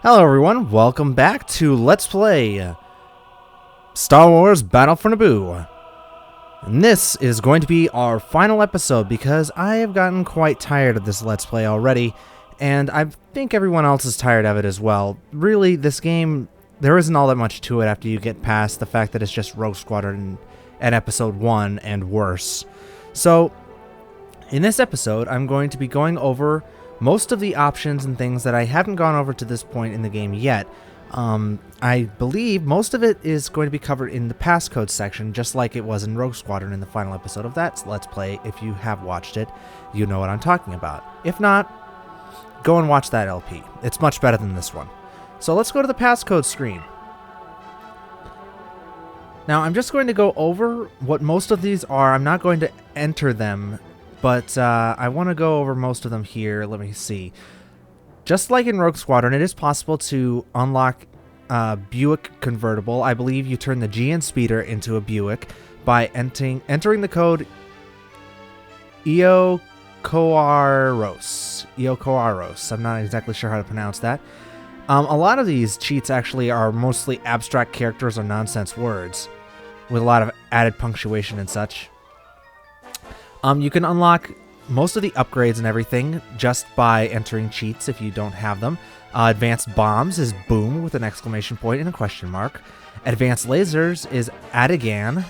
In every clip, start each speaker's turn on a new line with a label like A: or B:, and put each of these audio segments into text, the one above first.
A: Hello everyone, welcome back to Let's Play Star Wars Battle for Naboo. And this is going to be our final episode because I have gotten quite tired of this Let's Play already, and I think everyone else is tired of it as well. Really, this game, there isn't all that much to it after you get past the fact that it's just Rogue Squadron at episode 1 and worse. So, in this episode, I'm going to be going over most of the options and things that I haven't gone over to this point in the game yet. I believe most of it is going to be covered in the passcode section, just like it was in Rogue Squadron in the final episode of that Let's Play. If you have watched it, you know what I'm talking about. If not, go and watch that LP. It's much better than this one. So let's go to the passcode screen. Now, I'm just going to go over what most of these are. I'm not going to enter them, but I want to go over most of them here. Let me see. Just like in Rogue Squadron, it is possible to unlock Buick convertible. I believe you turn the GN speeder into a Buick by entering the code EO Coaros. I'm not exactly sure how to pronounce that. A lot of these cheats actually are mostly abstract characters or nonsense words with a lot of added punctuation and such. You can unlock most of the upgrades and everything just by entering cheats if you don't have them. Advanced bombs is boom with an exclamation point and a question mark. Advanced lasers is Adigan.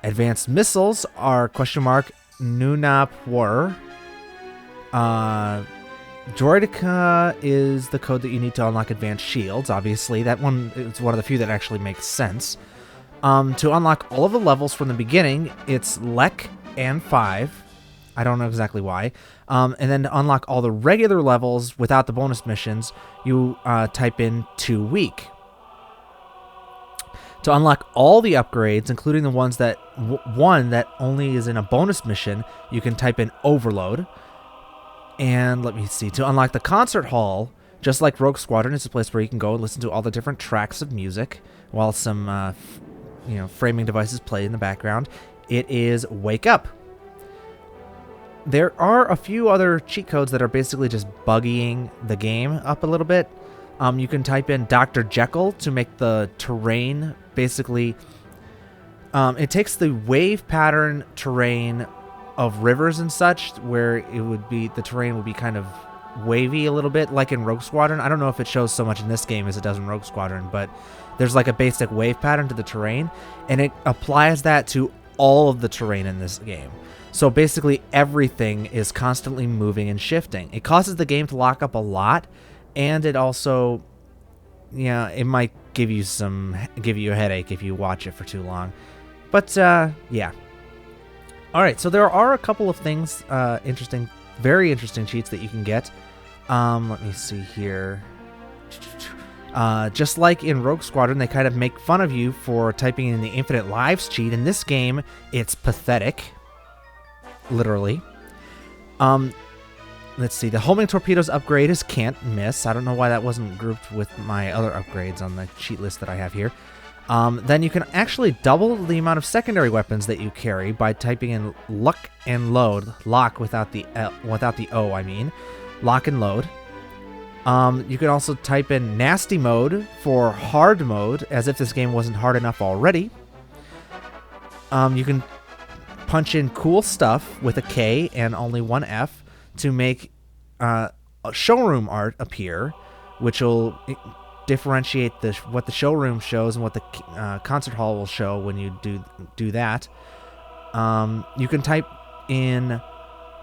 A: Advanced missiles are question mark Nunapwar. Droidica is the code that you need to unlock advanced shields. Obviously, that one is one of the few that actually makes sense. To unlock all of the levels from the beginning, it's Lek and 5. I don't know exactly why. And then to unlock all the regular levels without the bonus missions, you type in 2 week. To unlock all the upgrades, including the ones that one that only is in a bonus mission, you can type in overload. And let me see. To unlock the concert hall, just like Rogue Squadron, it's a place where you can go and listen to all the different tracks of music while some framing devices play in the background. It is Wake Up. There are a few other cheat codes that are basically just buggying the game up a little bit. You can type in Dr. Jekyll to make the terrain basically... it takes the wave pattern terrain of rivers and such, where it would be the terrain would be kind of wavy a little bit, like in Rogue Squadron. I don't know if it shows so much in this game as it does in Rogue Squadron, but there's like a basic wave pattern to the terrain, and it applies that to all of the terrain in this game. So basically everything is constantly moving and shifting. It causes the game to lock up a lot, and it also, it might give you a headache if you watch it for too long. But yeah. All right, so there are a couple of things, very interesting cheats that you can get. Let me see here. Just like in Rogue Squadron, they kind of make fun of you for typing in the infinite lives cheat. In this game, it's pathetic. Literally. Let's see. The homing torpedoes upgrade is can't miss. I don't know why that wasn't grouped with my other upgrades on the cheat list that I have here. Then you can actually double the amount of secondary weapons that you carry by typing in lock and load. Lock without the O, I mean. Lock and load. You can also type in nasty mode for hard mode, as if this game wasn't hard enough already. You can punch in cool stuff with a K and only one F to make a showroom art appear, which will differentiate what the showroom shows and what the concert hall will show when you do that. You can type in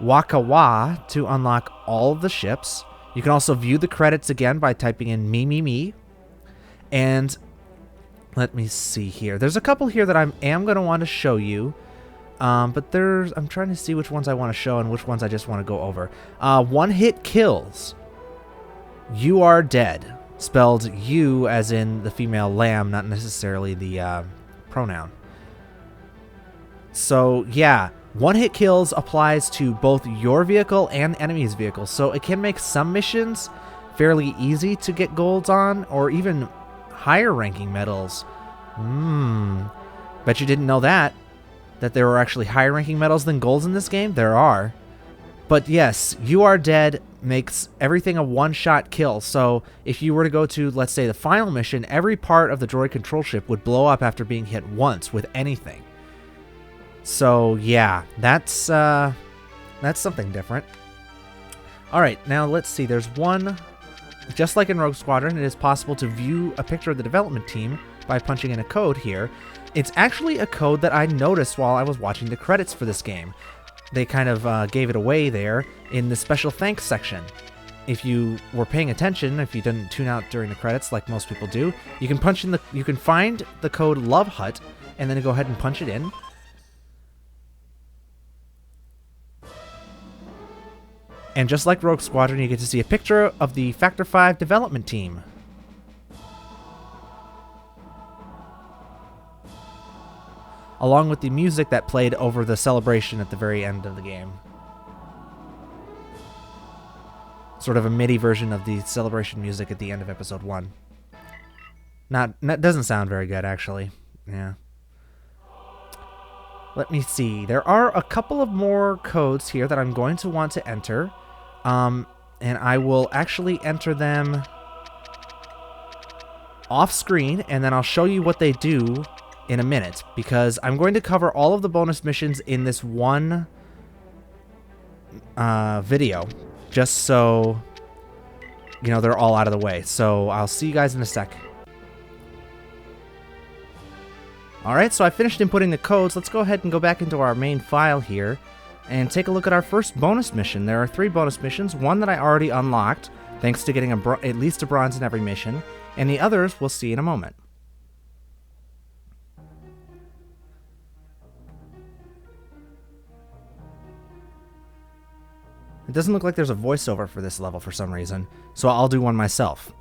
A: Waka Wa to unlock all of the ships. You can also view the credits again by typing in me. And let me see here. There's a couple here that I am going to want to show you. But I'm trying to see which ones I want to show and which ones I just want to go over. One hit kills. You are dead. Spelled you as in the female lamb, not necessarily the pronoun. So yeah, one hit kills applies to both your vehicle and enemy's vehicles. So it can make some missions fairly easy to get golds on, or even higher ranking medals. Bet you didn't know that there were actually higher ranking medals than golds in this game? There are. But yes, you are dead makes everything a one-shot kill. So if you were to go to, let's say, the final mission, every part of the droid control ship would blow up after being hit once with anything. So yeah, that's something different. All right, now let's see. There's one, just like in Rogue Squadron, it is possible to view a picture of the development team by punching in a code here. It's actually a code that I noticed while I was watching the credits for this game. They kind of gave it away there in the special thanks section. If you were paying attention, if you didn't tune out during the credits like most people do, you can find the code LoveHut and then go ahead and punch it in. And just like Rogue Squadron, you get to see a picture of the Factor 5 development team. Along with the music that played over the celebration at the very end of the game. Sort of a MIDI version of the celebration music at the end of Episode 1. That doesn't sound very good, actually. Yeah. Let me see. There are a couple of more codes here that I'm going to want to enter. And I will actually enter them off screen, and then I'll show you what they do in a minute, because I'm going to cover all of the bonus missions in this one video, just so you know they're all out of the way. So I'll see you guys in a sec. Alright, so I finished inputting the codes. Let's go ahead and go back into our main file here and take a look at our first bonus mission. There are 3 bonus missions, one that I already unlocked, thanks to getting at least a bronze in every mission, and the others we'll see in a moment. It doesn't look like there's a voiceover for this level for some reason, so I'll do one myself.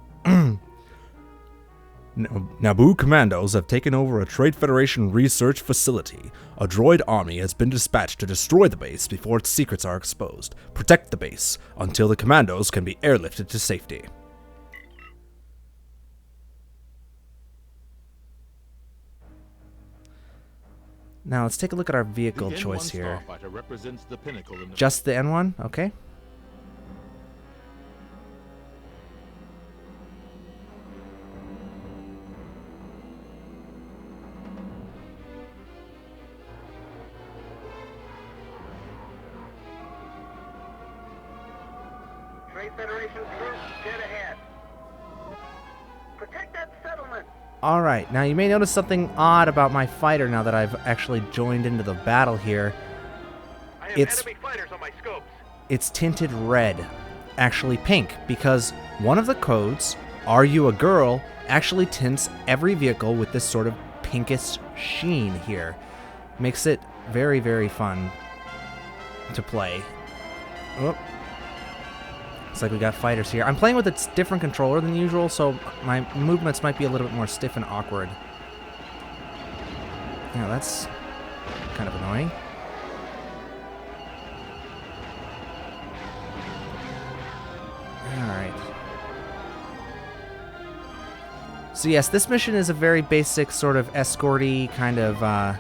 B: Naboo Commandos have taken over a Trade Federation research facility. A droid army has been dispatched to destroy the base before its secrets are exposed. Protect the base until the Commandos can be airlifted to safety.
A: Now let's take a look at our vehicle choice here. Just the N1? Okay.
C: Trade Federation troops, dead ahead. Protect that settlement.
A: Alright, now you may notice something odd about my fighter now that I've actually joined into the battle here.
C: I have enemy fighters on my scopes.
A: It's tinted red, actually pink, because one of the codes, Are You a Girl, actually tints every vehicle with this sort of pinkish sheen here. Makes it very, very fun to play. Oh. Looks like we got fighters here. I'm playing with a different controller than usual, so my movements might be a little bit more stiff and awkward. Yeah, that's kind of annoying. Alright. So yes, this mission is a very basic sort of escorty kind of, oh,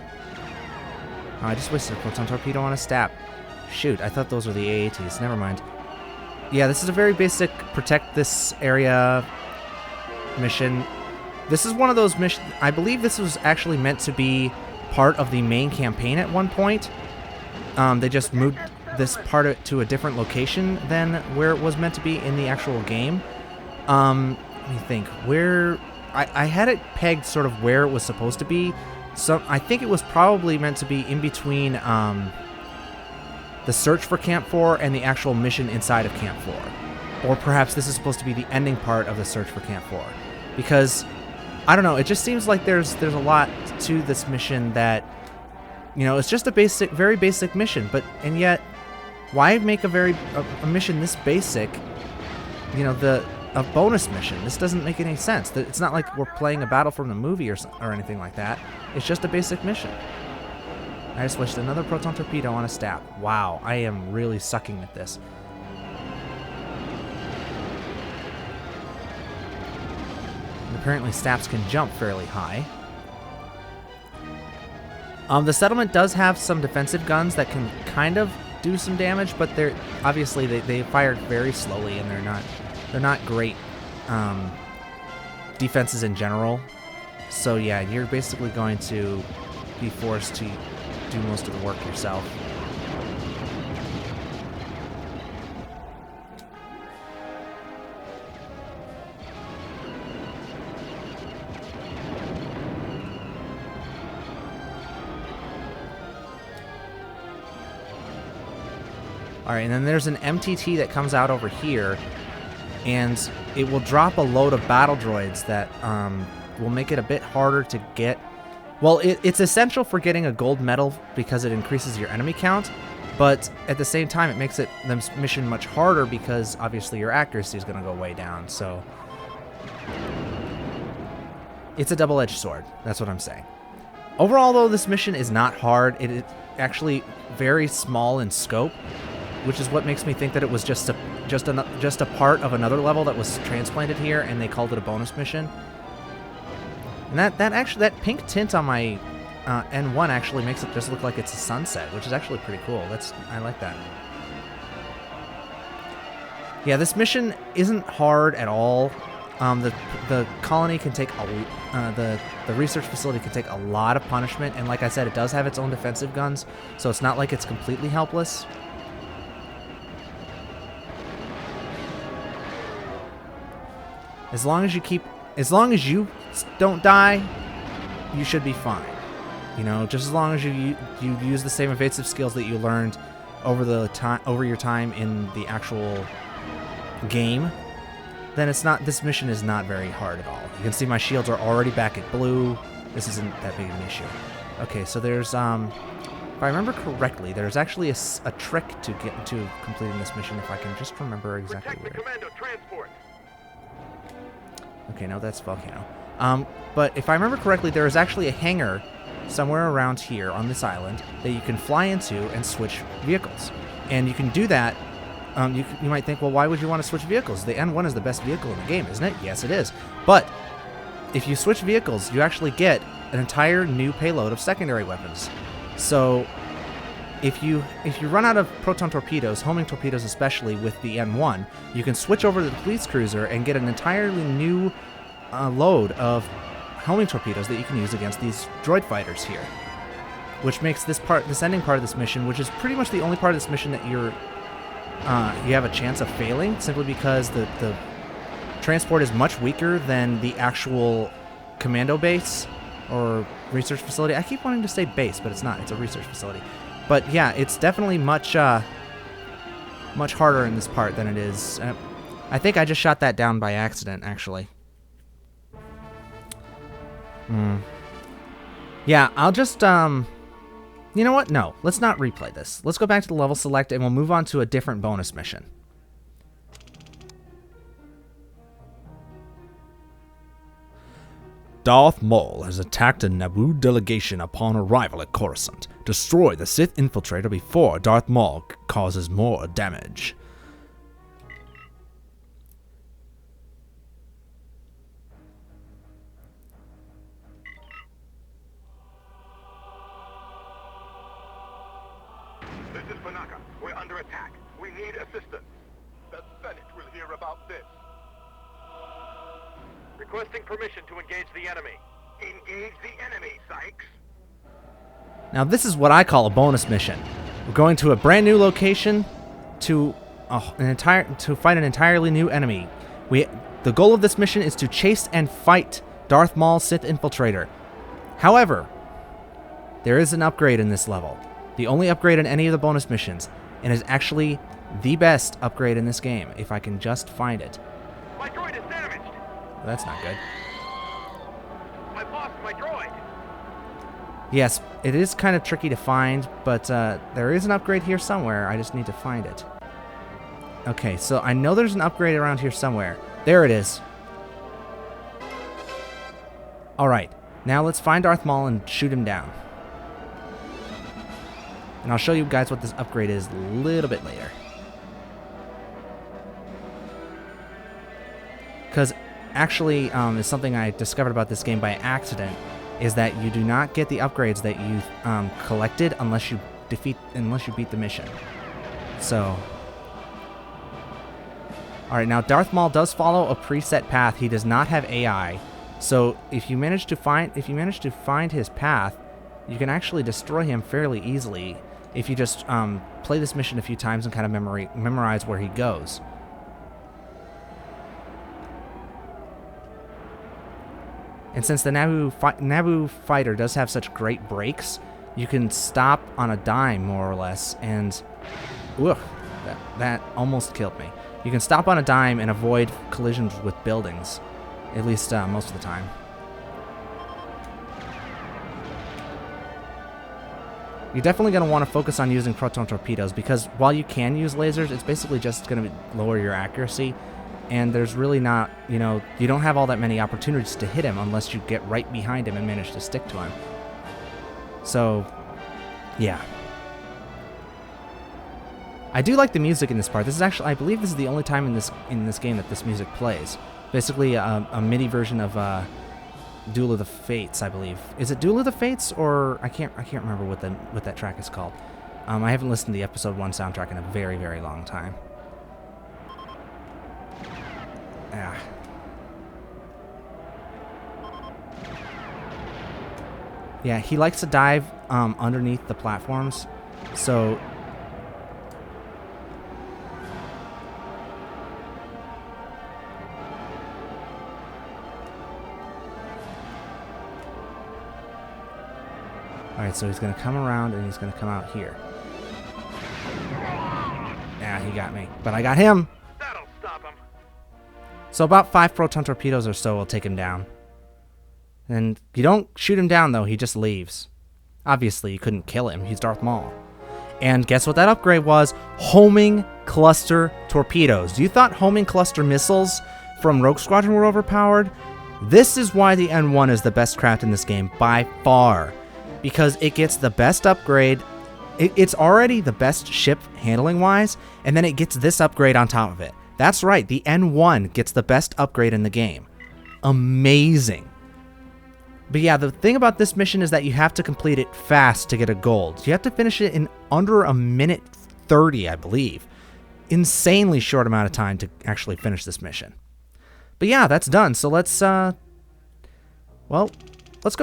A: I just wasted a proton torpedo on a stab. Shoot, I thought those were the AATs. Never mind. Yeah, this is a very basic protect this area mission. This is one of those missions. I believe this was actually meant to be part of the main campaign at one point. They just moved this part of it to a different location than where it was meant to be in the actual game. Let me think. Where I had it pegged sort of where it was supposed to be. So I think it was probably meant to be in between the search for Camp 4 and the actual mission inside of Camp 4. Or perhaps this is supposed to be the ending part of the search for Camp 4. Because, I don't know, it just seems like there's a lot to this mission that, you know, it's just a basic, very basic mission, and yet, why make a mission this basic, you know, a bonus mission? This doesn't make any sense. It's not like we're playing a battle from the movie or anything like that. It's just a basic mission. I just wasted another proton torpedo on a stab. Wow, I am really sucking at this. And apparently staffs can jump fairly high. The settlement does have some defensive guns that can kind of do some damage, but they're obviously they fire very slowly, and they're not great defenses in general. So yeah, you're basically going to be forced to do most of the work yourself. Alright, and then there's an MTT that comes out over here, and it will drop a load of battle droids that will make it a bit harder to get. Well, it's essential for getting a gold medal because it increases your enemy count, but at the same time it makes the mission much harder because obviously your accuracy is going to go way down, so it's a double-edged sword. That's what I'm saying. Overall, though, this mission is not hard. It is actually very small in scope, which is what makes me think that it was just a part of another level that was transplanted here, and they called it a bonus mission. And that pink tint on my N1 actually makes it just look like it's a sunset, which is actually pretty cool. I like that. Yeah, this mission isn't hard at all. The colony can take the research facility can take a lot of punishment, and like I said, it does have its own defensive guns, so it's not like it's completely helpless. As long as you don't die, you should be fine. You know, just as long as you use the same evasive skills that you learned over your time in the actual game, then this mission is not very hard at all. You can see my shields are already back at blue. This isn't that big of an issue. Okay, so there's if I remember correctly, there's actually a trick to get to completing this mission, if I can just remember exactly where.
C: Commando transport.
A: Okay, no, that's Volcano. But if I remember correctly, there is actually a hangar somewhere around here on this island that you can fly into and switch vehicles. And you can do that. You might think, well, why would you want to switch vehicles? The N1 is the best vehicle in the game, isn't it? Yes, it is. But if you switch vehicles, you actually get an entire new payload of secondary weapons. So if you run out of proton torpedoes, homing torpedoes especially, with the N1, you can switch over to the police cruiser and get an entirely new load of homing torpedoes that you can use against these droid fighters here, which makes this ending part of this mission, which is pretty much the only part of this mission that you have a chance of failing, simply because the transport is much weaker than the actual commando base or research facility. I keep wanting to say base, but it's not. It's a research facility. But yeah, it's definitely much harder in this part than it is. I think I just shot that down by accident, actually. Yeah, I'll just, you know what? No, let's not replay this. Let's go back to the level select, and we'll move on to a different bonus mission.
B: Darth Maul has attacked a Naboo delegation upon arrival at Coruscant. Destroy the Sith Infiltrator before Darth Maul causes more damage.
C: This is Banaka. We're under attack. We need assistance. The Senate will hear about this. Requesting permission to engage the enemy. Engage the enemy, Sykes.
A: Now this is what I call a bonus mission. We're going to a brand new location to fight an entirely new enemy. The goal of this mission is to chase and fight Darth Maul Sith Infiltrator. However, there is an upgrade in this level. The only upgrade in any of the bonus missions, and is actually the best upgrade in this game, if I can just find it.
C: My droid is damaged.
A: Well, that's not good.
C: I've lost my droid.
A: Yes, it is kind of tricky to find, but there is an upgrade here somewhere. I just need to find it. Okay, so I know there's an upgrade around here somewhere. There it is. Alright, now let's find Darth Maul and shoot him down. And I'll show you guys what this upgrade is a little bit later. Because actually, is something I discovered about this game by accident, is that you do not get the upgrades that you collected unless you beat the mission. So, all right, now Darth Maul does follow a preset path. He does not have AI. So, if you manage to find his path, you can actually destroy him fairly easily if you just play this mission a few times and kind of memorize where he goes. And since the Naboo fighter does have such great brakes, you can stop on a dime, more or less, and woof, that almost killed me. You can stop on a dime and avoid collisions with buildings, at least most of the time. You're definitely going to want to focus on using proton torpedoes, because while you can use lasers, it's basically just going to lower your accuracy. And there's really not, you don't have all that many opportunities to hit him unless you get right behind him and manage to stick to him. So, yeah. I do like the music in this part. This is actually, I believe this is the only time in this game that this music plays. Basically, a MIDI version of Duel of the Fates, I believe. Is it Duel of the Fates, or I can't remember what that track is called. I haven't listened to the Episode 1 soundtrack in a very, very long time. Yeah. Yeah, he likes to dive underneath the platforms, so alright, so he's going to come around and he's going to come out here. Yeah, he got me, but I got him!
C: That'll stop him.
A: So about 5 proton torpedoes or so will take him down. And you don't shoot him down, though. He just leaves. Obviously, you couldn't kill him. He's Darth Maul. And guess what that upgrade was? Homing cluster torpedoes. You thought homing cluster missiles from Rogue Squadron were overpowered? This is why the N1 is the best craft in this game by far. Because it gets the best upgrade. It's already the best ship handling-wise, and then it gets this upgrade on top of it. That's right, the N1 gets the best upgrade in the game. Amazing. But yeah, the thing about this mission is that you have to complete it fast to get a gold. You have to finish it in under a minute 30, I believe. Insanely short amount of time to actually finish this mission. But yeah, that's done. So let's go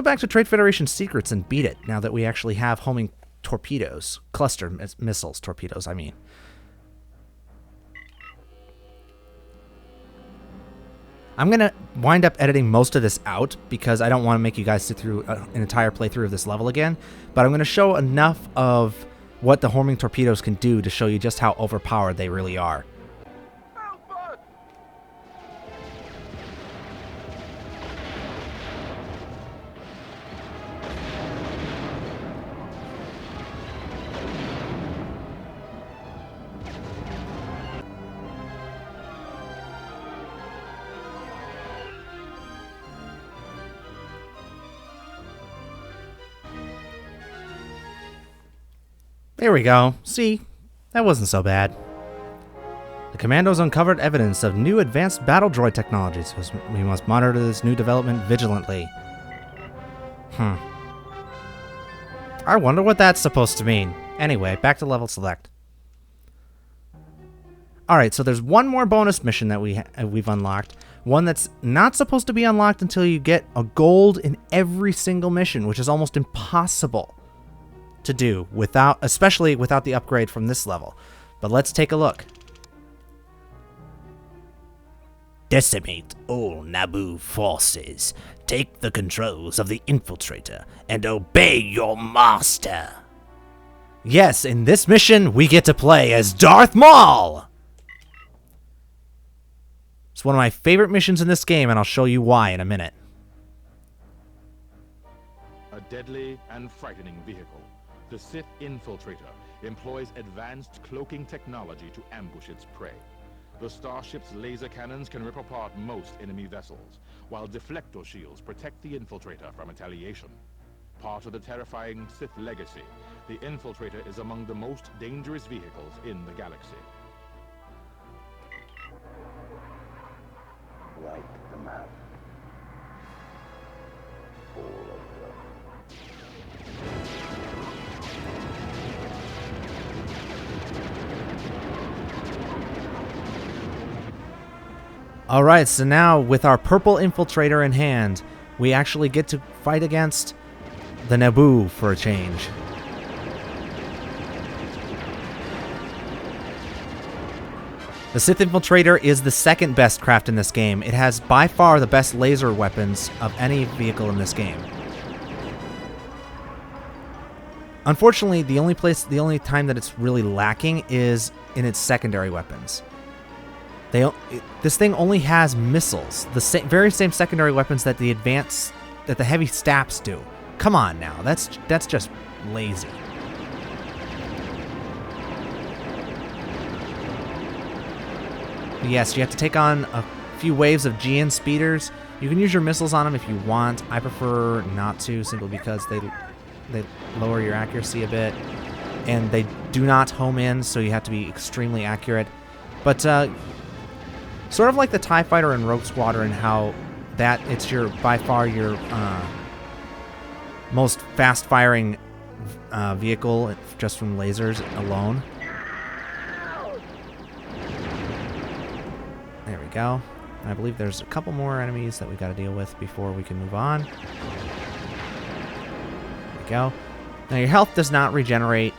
A: back to Trade Federation secrets and beat it now that we actually have homing torpedoes. Cluster missiles, torpedoes, I mean. I'm going to wind up editing most of this out because I don't want to make you guys sit through an entire playthrough of this level again. But I'm going to show enough of what the homing torpedoes can do to show you just how overpowered they really are. There we go. See? That wasn't so bad. The Commandos uncovered evidence of new advanced battle droid technologies. We must monitor this new development vigilantly. I wonder what that's supposed to mean. Anyway, back to level select. Alright, so there's one more bonus mission that we've unlocked. One that's not supposed to be unlocked until you get a gold in every single mission, which is almost impossible to do, especially without the upgrade from this level. But let's take a look.
D: Decimate all Naboo forces. Take the controls of the Infiltrator and obey your master.
A: Yes, in this mission, we get to play as Darth Maul! It's one of my favorite missions in this game, and I'll show you why in a minute.
E: A deadly and frightening vehicle. The Sith Infiltrator employs advanced cloaking technology to ambush its prey. The starship's laser cannons can rip apart most enemy vessels, while deflector shields protect the Infiltrator from retaliation. Part of the terrifying Sith legacy, the Infiltrator is among the most dangerous vehicles in the galaxy.
C: Like the map. All of them.
A: All right, so now with our purple infiltrator in hand, we actually get to fight against the Naboo for a change. The Sith Infiltrator is the second best craft in this game. It has by far the best laser weapons of any vehicle in this game. Unfortunately, the only time that it's really lacking is in its secondary weapons. This thing only has missiles, the very same secondary weapons that the heavy staffs do. Come on now, that's just lazy. But yes, you have to take on a few waves of GN speeders. You can use your missiles on them if you want. I prefer not to, simply because they lower your accuracy a bit, and they do not home in, so you have to be extremely accurate. But sort of like the TIE Fighter and Rogue Squadron, how that it's by far your most fast-firing vehicle just from lasers alone. There we go. I believe there's a couple more enemies that we got to deal with before we can move on. There we go. Now your health does not regenerate.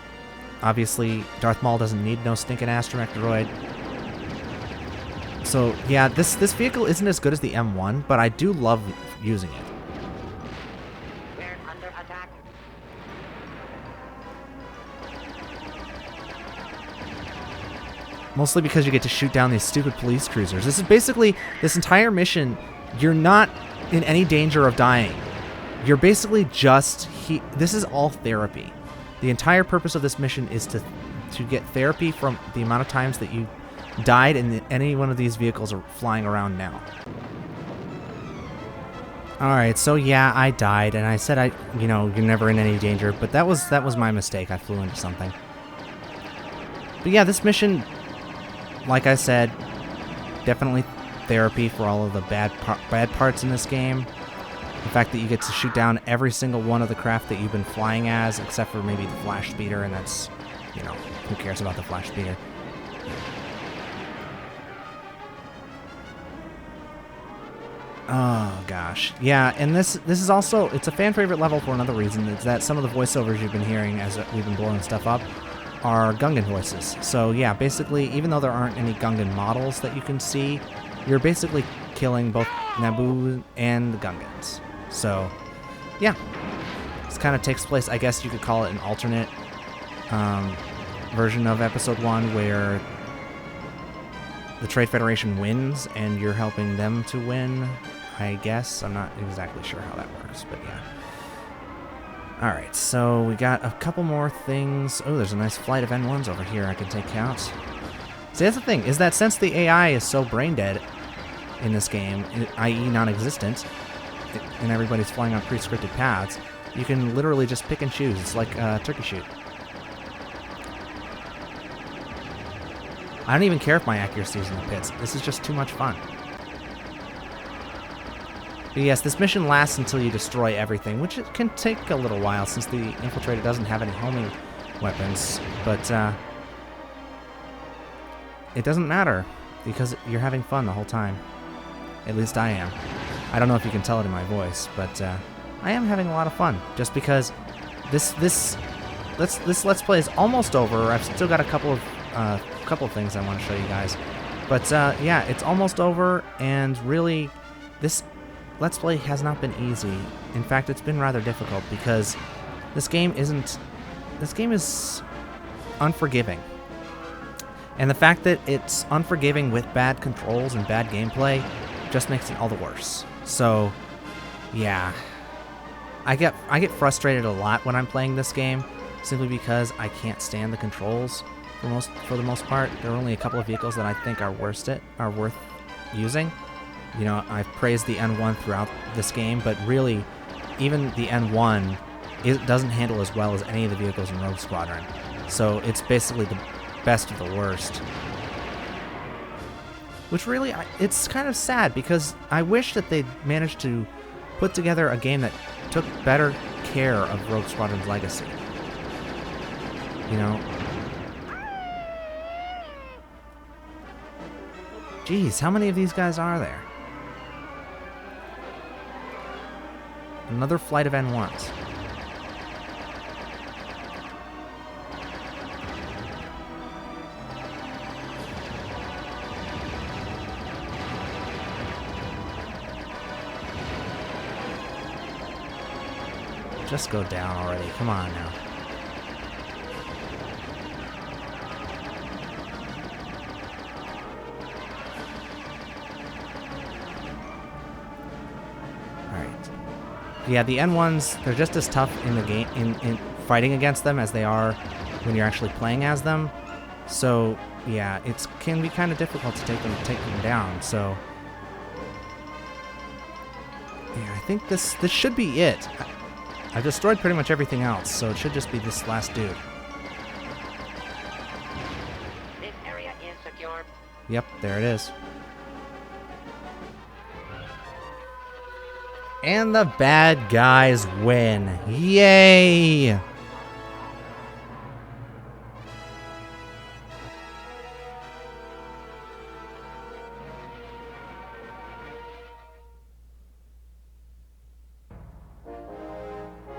A: Obviously, Darth Maul doesn't need no stinking astromech droid. So yeah, this vehicle isn't as good as the M1, but I do love using it.
F: We're under attack.
A: Mostly because you get to shoot down these stupid police cruisers. This is basically, this entire mission, you're not in any danger of dying. You're basically just, this is all therapy. The entire purpose of this mission is to get therapy from the amount of times that you died and any one of these vehicles are flying around now. Alright, so yeah, I died, and I said you're never in any danger, but that was my mistake. I flew into something. But yeah, this mission, like I said, definitely therapy for all of the bad parts in this game. The fact that you get to shoot down every single one of the craft that you've been flying as, except for maybe the flash speeder, and that's, who cares about the flash speeder? Oh gosh, yeah, and this is also, it's a fan favorite level for another reason. It's that some of the voiceovers you've been hearing as we've been blowing stuff up are Gungan voices. So yeah, basically, even though there aren't any Gungan models that you can see, you're basically killing both Naboo and the Gungans. So yeah, this kind of takes place, I guess you could call it an alternate version of Episode 1, where the Trade Federation wins and you're helping them to win, I guess. I'm not exactly sure how that works, but yeah. Alright, so we got a couple more things. Oh, there's a nice flight of N1s over here I can take out. See, that's the thing, is that since the AI is so brain dead in this game, i.e. non-existent, and everybody's flying on pre-scripted paths, you can literally just pick and choose. It's like turkey shoot. I don't even care if my accuracy is in the pits. This is just too much fun. But yes, this mission lasts until you destroy everything, which it can take a little while since the Infiltrator doesn't have any homing weapons. But it doesn't matter because you're having fun the whole time. At least I am. I don't know if you can tell it in my voice, but I am having a lot of fun. Just because this Let's Play is almost over. I've still got a couple of things I want to show you guys. But yeah, it's almost over, and really, this Let's Play has not been easy. In fact, it's been rather difficult because this game is unforgiving. And the fact that it's unforgiving with bad controls and bad gameplay just makes it all the worse. So, yeah. I get frustrated a lot when I'm playing this game, simply because I can't stand the controls for the most part. There are only a couple of vehicles that I think are worth using. You know, I've praised the N1 throughout this game, but really, even the N1 doesn't handle as well as any of the vehicles in Rogue Squadron. So it's basically the best of the worst. Which really, it's kind of sad, because I wish that they'd managed to put together a game that took better care of Rogue Squadron's legacy. You know? Jeez, how many of these guys are there? Another flight of N1s. Just go down already. Come on now. Alright. Yeah, the N1s, they're just as tough in the game in fighting against them as they are when you're actually playing as them. So yeah, it can be kind of difficult to take them down. So yeah, I think this should be it. I've destroyed pretty much everything else, so it should just be this last dude.
F: This area is secure.
A: Yep, there it is. And the bad guys win. Yay!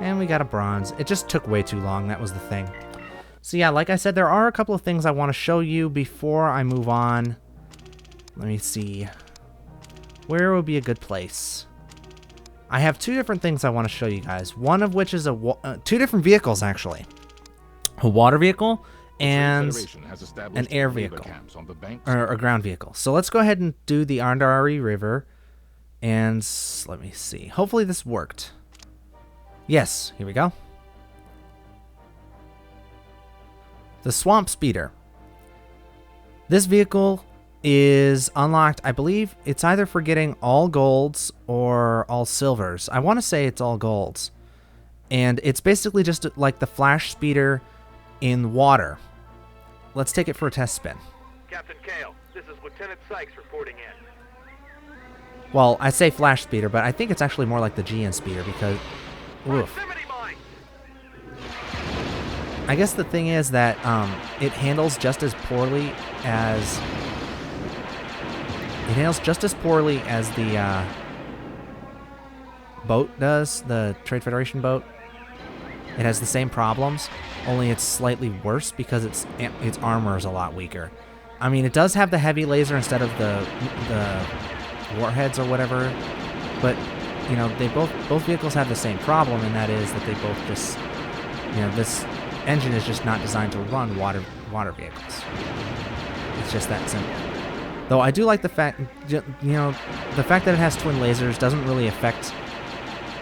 A: And we got a bronze. It just took way too long, that was the thing. So yeah, like I said, there are a couple of things I want to show you before I move on. Let me see. Where would be a good place? I have two different things I want to show you guys. One of which is two different vehicles, actually. A water vehicle and an air vehicle. Or a ground vehicle. So let's go ahead and do the Andari River. And let me see. Hopefully this worked. Yes, here we go. The Swamp Speeder. This vehicle is unlocked, I believe it's either for getting all golds or all silvers. I want to say it's all golds. And it's basically just like the Flash Speeder in water. Let's take it for a test spin.
C: Captain Kale, this is Lieutenant Sykes reporting in.
A: Well, I say Flash Speeder, but I think it's actually more like the GN Speeder because... Oof. I guess the thing is that it handles just as poorly as... It handles just as poorly as the boat does, the Trade Federation boat. It has the same problems, only it's slightly worse because its armor is a lot weaker. I mean, it does have the heavy laser instead of the warheads or whatever, but you know, they both vehicles have the same problem, and that is that they both just, you know, this engine is just not designed to run water vehicles. It's just that simple. Though I do like the fact, you know, the fact that it has twin lasers doesn't really affect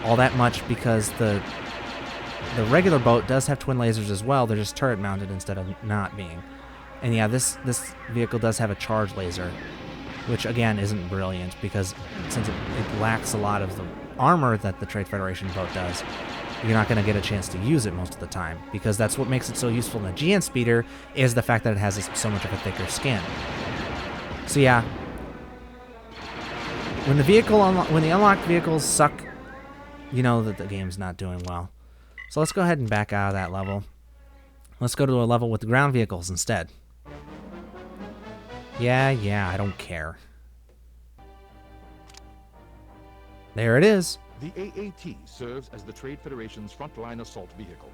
A: all that much because the regular boat does have twin lasers as well. They're just turret mounted instead of not being. And yeah, this vehicle does have a charge laser, which again isn't brilliant because since it lacks a lot of the armor that the Trade Federation boat does, you're not going to get a chance to use it most of the time, because that's what makes it so useful in the GN Speeder is the fact that it has so much of a thicker skin. So yeah, when the unlocked vehicles suck, you know that the game's not doing well. So let's go ahead and back out of that level. Let's go to a level with the ground vehicles instead. Yeah, I don't care. There it is.
E: The AAT serves as the Trade Federation's frontline assault vehicle.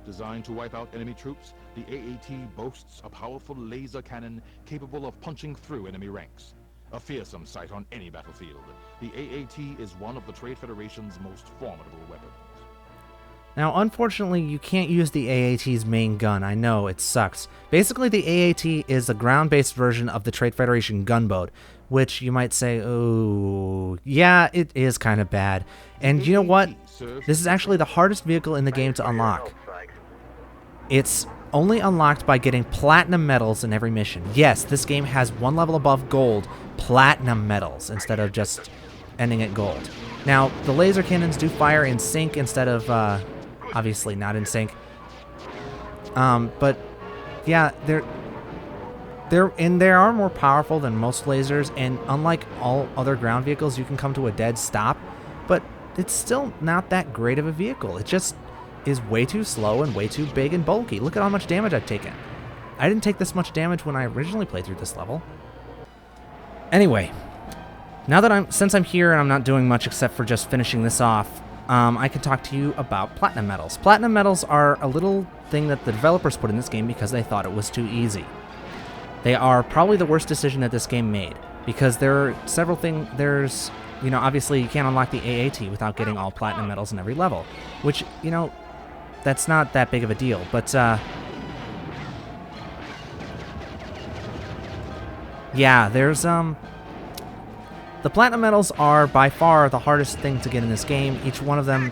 E: Designed to wipe out enemy troops, the AAT boasts a powerful laser cannon capable of punching through enemy ranks. A fearsome sight on any battlefield, the AAT is one of the Trade Federation's most formidable weapons.
A: Now, unfortunately, you can't use the AAT's main gun. I know, it sucks. Basically, the AAT is a ground-based version of the Trade Federation gunboat, which you might say, oh, yeah, it is kind of bad. And you know what? This is actually the hardest vehicle in the game to unlock. It's only unlocked by getting platinum medals in every mission. Yes, this game has one level above gold, platinum medals, instead of just ending at gold. Now, the laser cannons do fire in sync instead of, obviously not in sync. But yeah, they are more powerful than most lasers, and unlike all other ground vehicles, you can come to a dead stop, but it's still not that great of a vehicle. It just is way too slow and way too big and bulky. Look at how much damage I've taken. I didn't take this much damage when I originally played through this level. Anyway, now that since I'm here and I'm not doing much except for just finishing this off, I can talk to you about platinum medals. Platinum medals are a little thing that the developers put in this game because they thought it was too easy. They are probably the worst decision that this game made, because there are several things. There's, you know, obviously you can't unlock the AAT without getting all platinum medals in every level, which, you know, that's not that big of a deal, but, yeah, there's, the platinum medals are by far the hardest thing to get in this game. Each one of them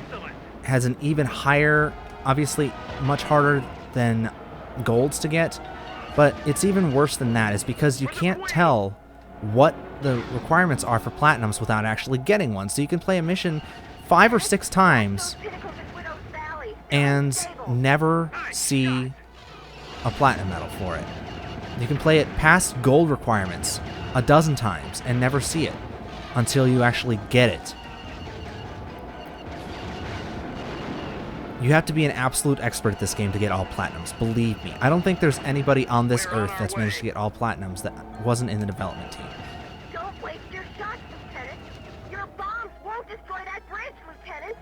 A: has an even higher, obviously much harder than golds to get, but it's even worse than that, is because you can't tell what the requirements are for platinums without actually getting one. So you can play a mission 5 or 6 times and never see a platinum medal for it. You can play it past gold requirements a dozen times and never see it until you actually get it. You have to be an absolute expert at this game to get all platinums, believe me. I don't think there's anybody on this earth that's managed to get all platinums that wasn't in the development team.
F: Don't waste your shots, Lieutenant. Your bombs won't destroy that bridge, Lieutenant.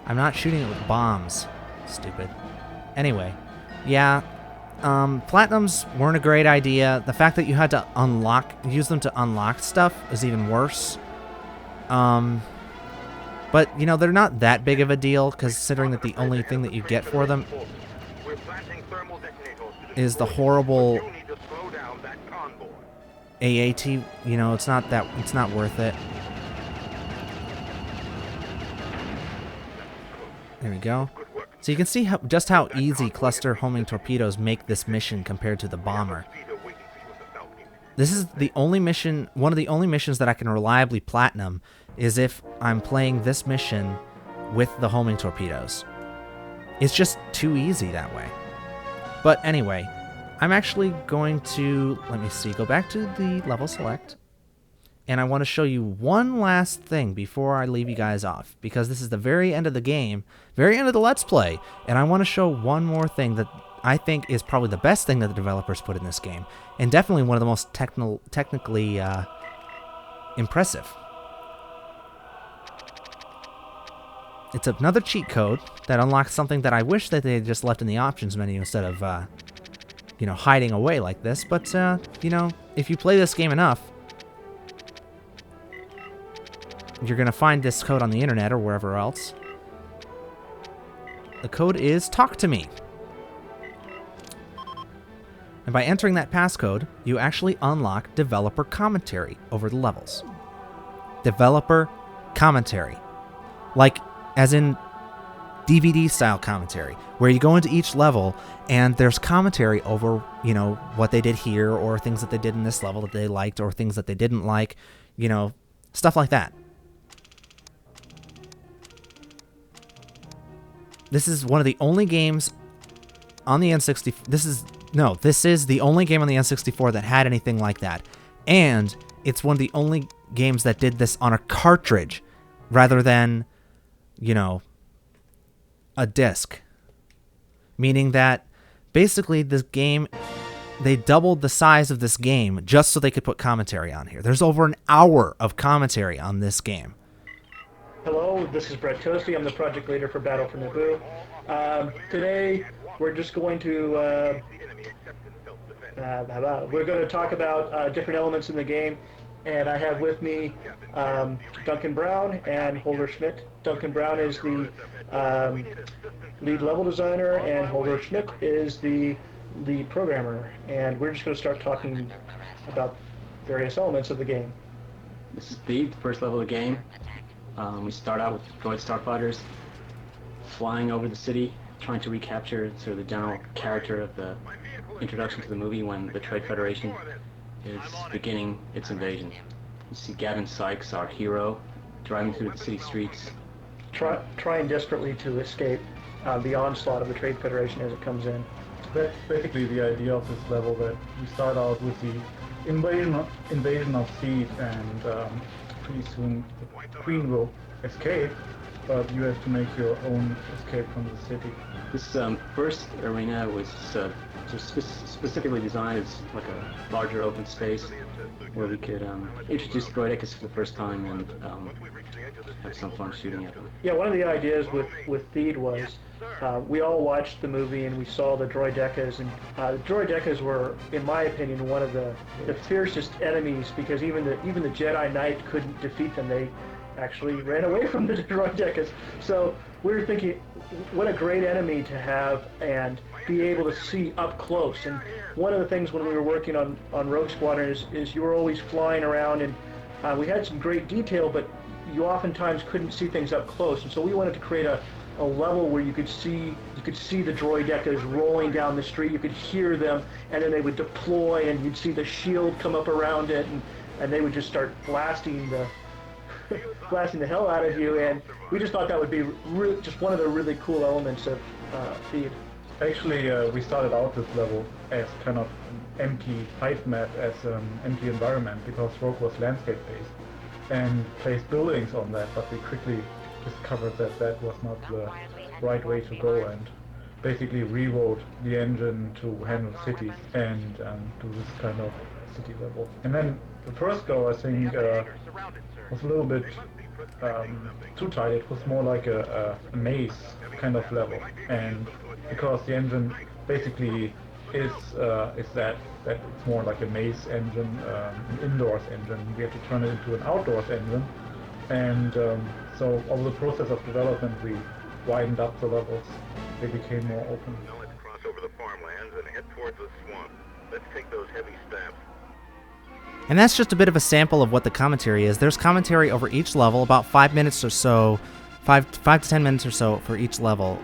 A: I'm not shooting it with bombs, stupid. Anyway, yeah, platinums weren't a great idea. The fact that you had to use them to unlock stuff is even worse. But, you know, they're not that big of a deal, considering that the only thing that you get for them is the horrible AAT. You know, it's not worth it. There we go. So you can see just how easy cluster homing torpedoes make this mission compared to the bomber. This is the only mission, one of the only missions that I can reliably platinum is if I'm playing this mission with the homing torpedoes. It's just too easy that way. But anyway, I'm actually going to, let me see, go back to the level select. And I want to show you one last thing before I leave you guys off, because this is the very end of the game, very end of the Let's Play, and I want to show one more thing that I think is probably the best thing that the developers put in this game, and definitely one of the most technically impressive. It's another cheat code that unlocks something that I wish that they had just left in the options menu instead of, you know, hiding away like this. But, you know, if you play this game enough, you're going to find this code on the internet or wherever else. The code is Talk to Me. And by entering that passcode, you actually unlock developer commentary over the levels. Developer commentary. Like, as in DVD-style commentary, where you go into each level and there's commentary over, you know, what they did here, or things that they did in this level that they liked, or things that they didn't like, you know, stuff like that. This is one of the only games on the N64. This is the only game on the N64 that had anything like that. And it's one of the only games that did this on a cartridge rather than, you know, a disc. Meaning that basically this game, they doubled the size of this game just so they could put commentary on here. There's over an hour of commentary on this game.
G: Hello, this is Brett Toasty. I'm the project leader for Battle for Naboo. Today, we're just going to talk about different elements in the game, and I have with me Duncan Brown and Holder Schmidt. Duncan Brown is the lead level designer, and Holder Schmidt is the lead programmer. And we're just going to start talking about various elements of the game.
H: This is the first level of the game. We start out with droid starfighters flying over the city, trying to recapture sort of the general character of the introduction to the movie when the Trade Federation is beginning its invasion. You see Gavin Sykes, our hero, driving through the city streets,
G: trying desperately to escape the onslaught of the Trade Federation as it comes in.
I: That's basically the idea of this level, that you start out with the invasion of Seed, and pretty soon the Queen will escape, but you have to make your own escape from the city.
H: This first arena was specifically designed as like a larger open space where we could introduce droidecas for the first time and have some fun shooting at them.
G: Yeah, one of the ideas with Theed was we all watched the movie and we saw the droidecas, and the droidecas were, in my opinion, one of the fiercest enemies, because even the Jedi Knight couldn't defeat them. They actually ran away from the droidecas. So we were thinking, what a great enemy to have and be able to see up close. And one of the things when we were working on Rogue Squadron is you were always flying around, and we had some great detail, but you oftentimes couldn't see things up close. And so we wanted to create a level where you could see the droidecas rolling down the street, you could hear them, and then they would deploy, and you'd see the shield come up around it, and they would just start blasting the hell out of you. And we just thought that would be just one of the really cool elements of Theed.
I: Actually, we started out this level as kind of an empty height map, as an empty environment, because Rogue was landscape-based, and placed buildings on that, but we quickly discovered that that was not the right way to go, and basically rewrote the engine to handle cities and do this kind of city level. And then the first go, I think, was a little bit too tight. It was more like a maze kind of level, and because the engine basically is that it's more like a maze engine, an indoors engine. We had to turn it into an outdoors engine, and so over the process of development we widened up the levels. They became more open.
C: Now let's cross over the farmlands and head towards the swamp. Let's take those heavy staffs.
A: And that's just a bit of a sample of what the commentary is. There's commentary over each level, about 5 minutes or so, 5 to 10 minutes or so for each level.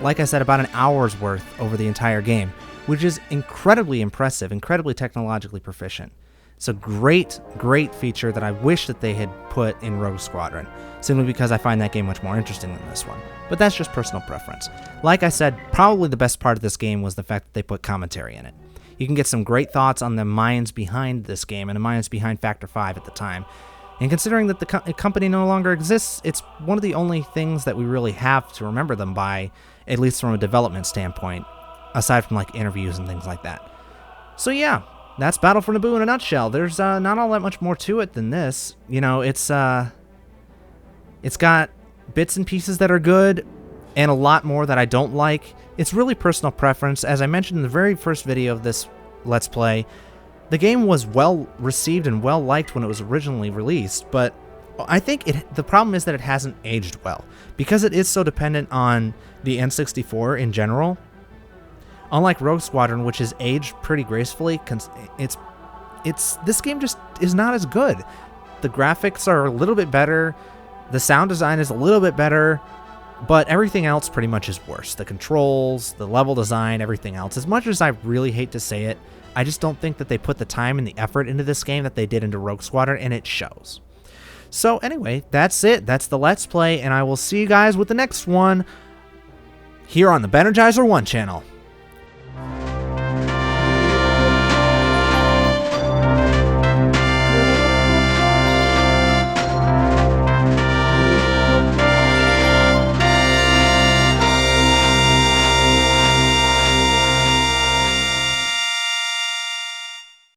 A: Like I said, about an hour's worth over the entire game, which is incredibly impressive, incredibly technologically proficient. It's a great, great feature that I wish that they had put in Rogue Squadron, simply because I find that game much more interesting than this one. But that's just personal preference. Like I said, probably the best part of this game was the fact that they put commentary in it. You can get some great thoughts on the minds behind this game and the minds behind Factor 5 at the time. And considering that the company no longer exists, it's one of the only things that we really have to remember them by, at least from a development standpoint, aside from like interviews and things like that. So yeah, that's Battle for Naboo in a nutshell. There's not all that much more to it than this. You know, it's got bits and pieces that are good, and a lot more that I don't like. It's really personal preference. As I mentioned in the very first video of this Let's Play, the game was well received and well liked when it was originally released, but I think the problem is that it hasn't aged well. Because it is so dependent on the N64 in general, unlike Rogue Squadron, which is aged pretty gracefully, this game just is not as good. The graphics are a little bit better, the sound design is a little bit better, but everything else pretty much is worse. The controls, the level design, everything else. As much as I really hate to say it, I just don't think that they put the time and the effort into this game that they did into Rogue Squadron, and it shows. So anyway, that's it. That's the Let's Play, and I will see you guys with the next one here on the Benergizer 1 channel.